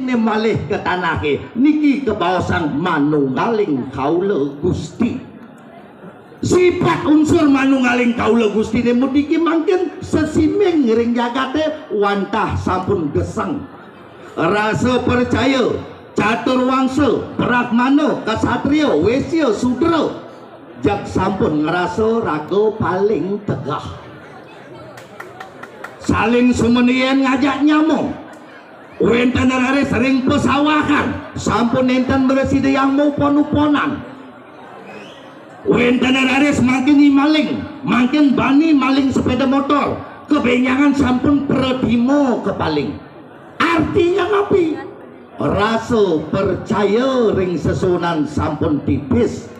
ini malih ke tanake niki kebawasan manunggaling kaula Gusti. Sifat unsur manunggaling kaula Gusti ini mudiki mangkin sesiming ring jagate wantah sampun gesang. Rasa percaya catur wangsa brahmana kasatria wesya sudra jak sampun ngerasa raga paling tegah. Saling sumenian ngajak nyamuk. Wenten hari sering pesawahan, sampun enten bersih yang mau pon-ponan. Wenten hari semakin maling, makin bani maling sepeda motor, kebenyangan sampun perdimo kepaling. Artinya napi? Rasa percaya ring sesunan sampun tipis.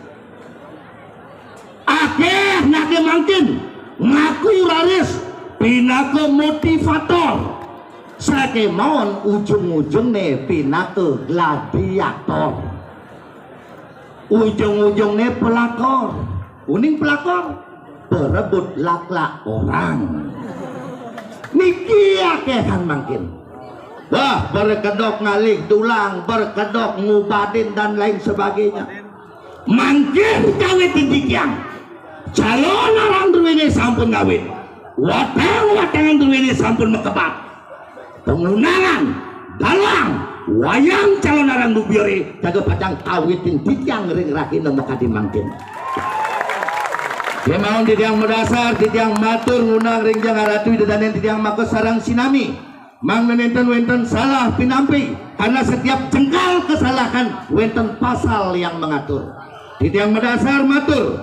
Akeh nake makin ngaku raris pinaka motivator. Sake mohon ujung-ujungnya pinaka gladiator. Ujung-ujungnya pelakor. Kuning pelakor berebut lak-lak orang. Niki akehan makin. Wah, berkedok ngalik tulang, berkedok ngubadin dan lain sebagainya. Makin kawit tindikian. Calon orang duwini sampun kawit. Watang-watangan duwini sampun mekebat. Pengunangan, dalang, wayang calon orang dubiori jaga pacang kawitin titiang ring rakina maka dimangkin. Dia mau titiang mendasar, titiang matur ngunang ring jang aratu dan titiang maka sarang sinami. Mang nenten wenten salah pinampi karena setiap jengkal kesalahan wenten pasal yang mengatur. Titiang mendasar matur,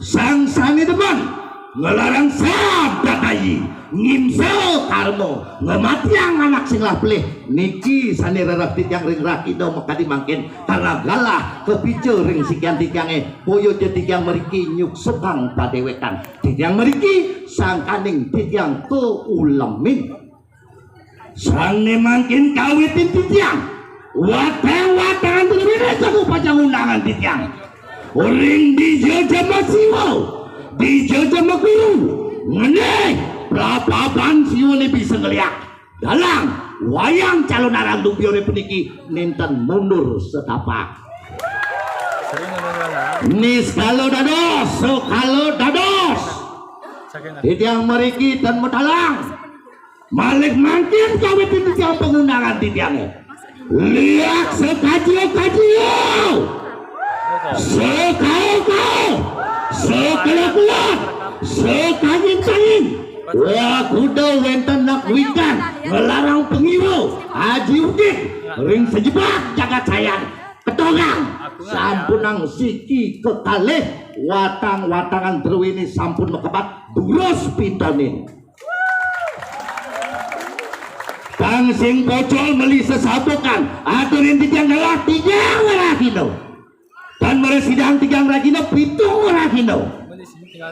sang sani depan ngelarang sabda kayi. Ngimsel karmo ngematiang anak sing lah pelih niki sani rerah titiang ring rakino maka dimangkin karena galah kepicu ring sikian titiange boyo titiang meriki nyuk sukang padewekan titiang meriki sang kaning titiang keulemin sang nemangkin kawitin titiang watang-watangan terwira jago pacang undangan titiang ring di jajama siwo di jajama guru ngenek Prapapan siwone bisa ngeliat dalang wayang calon arang dubione puniki nenten mundur setapak. Nis kalau dados, so kalau dados. Titiang meriki dan metalang. Malik mangkin kawitin titiang pengundangan titiangnya. Lihat sekajio-kajio. Sekau-kau. Sekelak-kelak. Sekangin-kangin. Wah kuda wenten nak wikan melarang pengiwo Haji Udin ring sejebak jagat sayang ketogang sampunang siki kekalih watang-watangan terwini sampun mekebat durus pintonin kang sing bocol meli sesabukan aturin tigang galak tigang rakino dan meresidang tigang rakino pitung rakino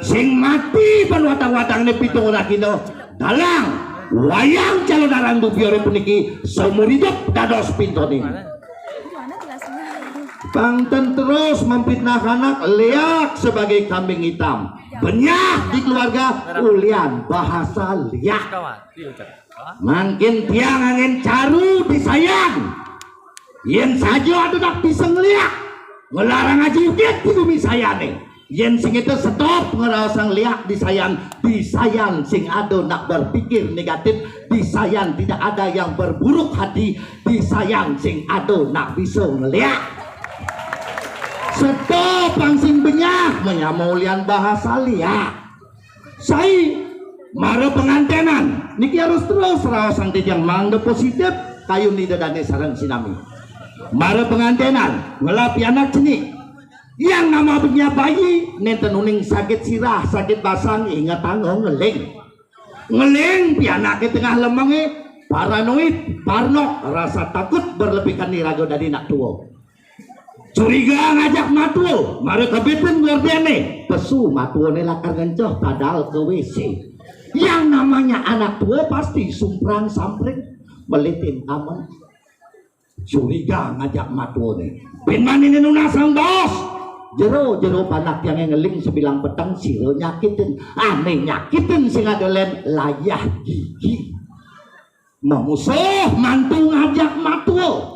sing mati pan watang-watang ne pitung rakino dalang wayang calon arang dubiore puniki seumur hidup dados pintoni pangten terus memfitnah anak liak sebagai kambing hitam benyak di keluarga ulian bahasa liak makin tiang angin caru disayang yen saja ada tak bisa ngeliak ngelarang aja ukit di bumi sayane yen sing itu stop ngerasang liak disayang sing ado nak berpikir negatif disayang tidak ada yang berburuk hati disayang sing ado nak bisa ngeliak stop ang sing benyak menyamulian bahasa liak saya mara pengantenan niki harus terus rawasang yang mangga positif kayu nida dane sarang sinami mara pengantenan ngelapi anak jenik yang nama punya bayi nenten uning sakit sirah sakit basang ingat tanggung ngeling pianak ke tengah lemangnya paranoid parno rasa takut berlebihkan nirago dari nak tua curiga ngajak matuo mari kebitin ngordiane pesu matuo nelakar ngencoh padahal ke WC yang namanya anak tua pasti sumprang sampring melitin aman curiga ngajak matuo nih pinman ini nunasang bos jero panak yang ngeling sebilang petang siro nyakitin aneh nyakitin sing adolen layah gigi memusuh mantu ngajak matuo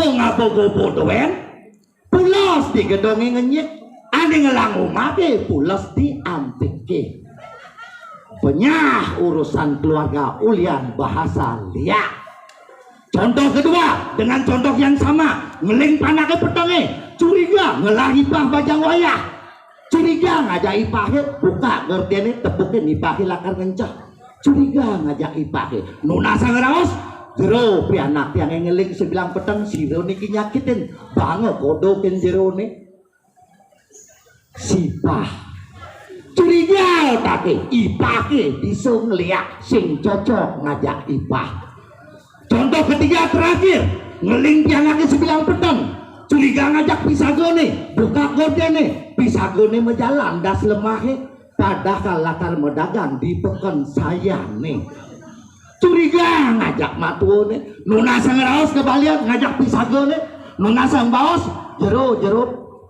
ngabo-gobo doen pulos di gedongi ngenyek ane ngelang umake pulos di ampike penyah urusan keluarga ulian bahasa liak. Contoh kedua dengan contoh yang sama ngeling panake petenge curiga ngelah ipah bajang wayah curiga ngajak ipahnya buka gordene tepukin ipahnya lakar ngencah curiga ngajak ipahnya nunasa ngeraos jero pianak yang ngeling sebilang peteng siro niki nyakitin banget kodokin jero nih sipah curiga take ipahnya bisa ngeliat sing cocok ngajak ipah. Contoh ketiga terakhir ngeling pianaknya sebilang peteng curiga ngajak pisagone buka gordene pisagone mejalan das lemahnya padahal latar medagang di peken saya nih curiga ngajak matuone nunasa ngeraos kebalian ngajak pisagone nunasa baos jero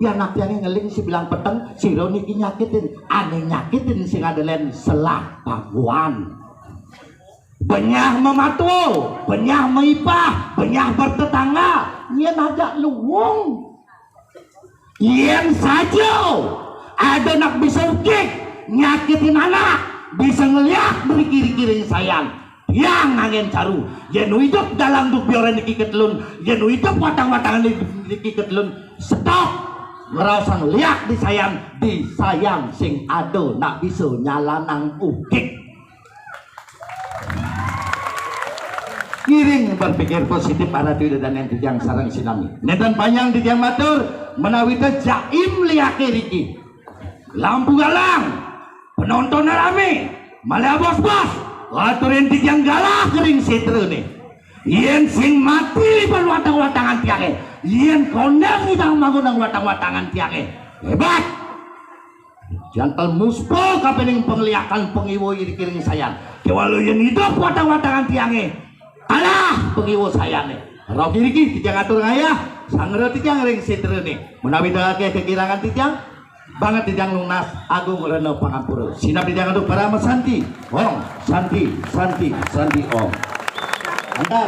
pianak-pianak ngeling sebilang peteng siro niki nyakitin aneh nyakitin sing adelen selah paguan benyah mematu, benyah meipah, benyah bertetangga, yen ajak luwung, yen saja ada nak bisa ukik, nyakitin anak, bisa ngeliat beri kiri-kiri sayang, yang angin caru, yen hidup dalam duk bioran dikiketlun, yen hidup watang-watangan dikiketlun, stop, ngerasa ngeliat disayang sing ado nak bisa nyalanang ukik. Kiring berpikir positif para tujuh dan yang tijang sarang sinami. Netan panjang tijang matur menawita jaim liake riki. Lampu galang, penonton rame, malah bos-bos, aturin tijang galah kering setre nih. Yen sing mati lipan watang-watangan tiake, yen kondang hidang magunang watang-watangan tiake. Hebat. Jantal muspo kapening pengliakan pengiwo iri kiring sayang. Kewalau yen hidup watang-watangan tiake. Alah pengiwo saya nih roh kiri tijang atur ngayah sangero tijang ring sitre nih menawi dake kekirangan tijang banget tijang lunas agung reno pangampura sinap tijang atur para mesanti ong santi ong mantap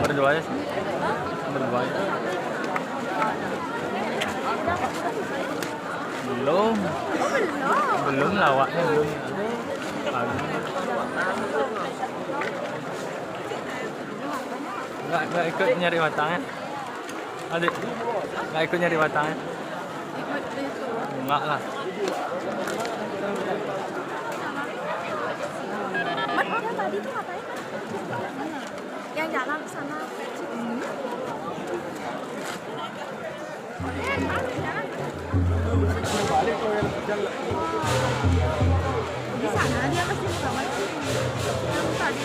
berdoa belum lawaknya belum Nggak ikut nyari watangnya adik nggak ikut nyari watangnya enggak lah Mas tadi tuh ngapain yang jalan ke sana di sana dia pasti sama yang tadi